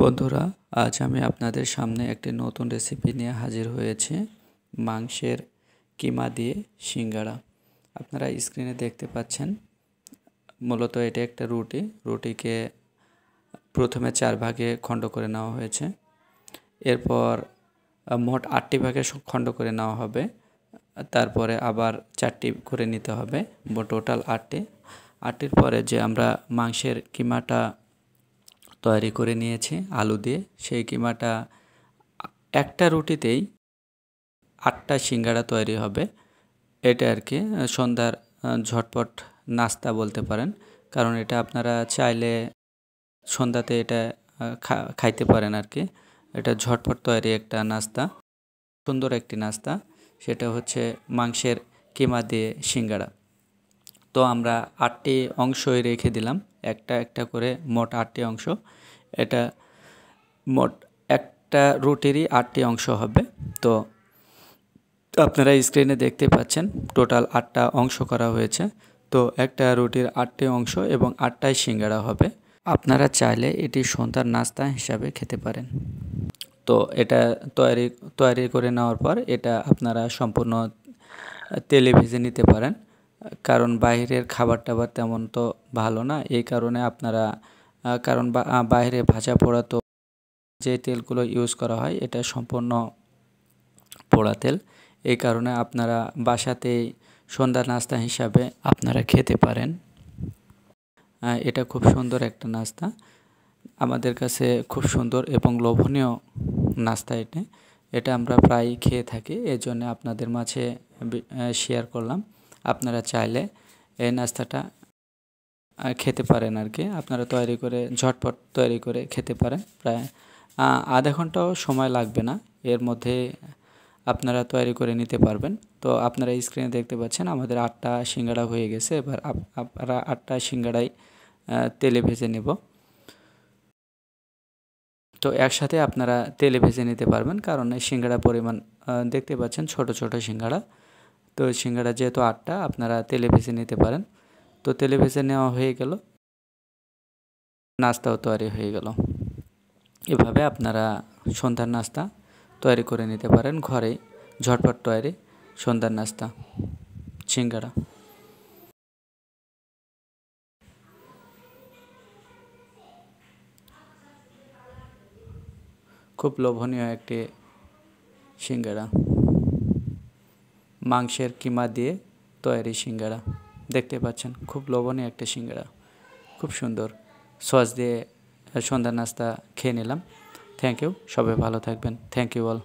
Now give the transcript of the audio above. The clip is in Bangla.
বন্ধুরা, আজ আমি আপনাদের সামনে একটি নতুন রেসিপি নিয়ে হাজির হয়েছি। মাংসের কিমা দিয়ে সিঙ্গারা। আপনারা স্ক্রিনে দেখতে পাচ্ছেন, মূলত এটা একটা রুটিকে প্রথমে 4 ভাগে খণ্ড করে নেওয়া হয়েছে। এরপর মোট 8টি ভাগে খণ্ড করে নেওয়া হবে। তারপরে আবার 4টি করে নিতে হবে, টোটাল 8টি। 8টির পরে যে আমরা মাংসের কিমাটা তৈরি করে নিয়েছি আলু দিয়ে, সেই কিমাটা একটা রুটিতেই 8টা সিঙ্গারা তৈরি হবে। এটা আর কি সন্ধ্যার ঝটপট নাস্তা বলতে পারেন, কারণ এটা আপনারা চাইলে সন্ধ্যাতে এটা খাইতে পারেন আর কি। এটা ঝটপট তৈরি একটা নাস্তা, সুন্দর একটি নাস্তা। সেটা হচ্ছে মাংসের কিমা দিয়ে সিঙ্গারা। তো আমরা 8টি অংশই রেখে দিলাম, একটা একটা করে, মোট 8টি অংশ। এটা মোট একটা রুটিরই 8টি অংশ হবে। তো আপনারা স্ক্রিনে দেখতে পাচ্ছেন টোটাল 8টা অংশ করা হয়েছে। তো একটা রুটির 8টি অংশ এবং 8টাই সিঙ্গারা হবে। আপনারা চাইলে এটি সন্ধ্যার নাস্তা হিসাবে খেতে পারেন। তো এটা তৈরি করে নেওয়ার পর এটা আপনারা সম্পূর্ণ তেলে ভেজে নিতে পারেন, কারণ বাইরের খাবার টাবার তেমন তো ভালো না। এই কারণে আপনারা বাইরে ভাজা পোড়া, তো যে তেলগুলো ইউজ করা হয় এটা সম্পূর্ণ পোড়া তেল। এই কারণে আপনারা বাসাতেই সন্ধ্যা নাস্তা হিসাবে আপনারা খেতে পারেন। এটা খুব সুন্দর একটা নাস্তা, আমাদের কাছে খুব সুন্দর এবং লোভনীয় নাস্তা। এটা আমরা প্রায় খেয়ে থাকি, এই জন্য আপনাদের মাঝে শেয়ার করলাম। আপনারা চাইলে এই নাস্তাটা খেতে পারেন আর কি। আপনারা ঝটপট তৈরি করে খেতে পারেন। প্রায় আধা ঘন্টাও সময় লাগবে না, এর মধ্যে আপনারা তৈরি করে নিতে পারবেন। তো আপনারা স্ক্রিনে দেখতে পাচ্ছেন আমাদের 8টা সিঙ্গাড়া হয়ে গেছে। এবার আপনারা 8টা সিঙ্গাড়াই তেলে ভেজে নেব। তো একসাথে আপনারা তেলে ভেজে নিতে পারবেন, কারণ এই সিঙ্গাড়া পরিমাণ দেখতে পাচ্ছেন ছোট ছোট সিঙ্গাড়া। তো সিঙ্গাড়া যেহেতু 8টা, আপনারা তেলে ভেজে নিতে পারেন। তো তেলে ভেজে নেওয়া হয়ে গেল, নাস্তাও তৈরি হয়ে গেল। এভাবে আপনারা সন্ধ্যার নাস্তা তৈরি করে নিতে পারেন ঘরেই, ঝটপট তৈরি সন্ধ্যার নাস্তা সিঙ্গারা। খুব লোভনীয় একটি সিঙ্গারা, মাংসের কিমা দিয়ে তৈরি সিঙ্গারা। দেখতে পাচ্ছেন খুব লোভনীয় একটা সিঙ্গারা, খুব সুন্দর। সস দিয়ে সন্ধ্যার নাস্তা খেয়ে নিলাম। থ্যাংক ইউ, সবাই ভালো থাকবেন। Thank you all.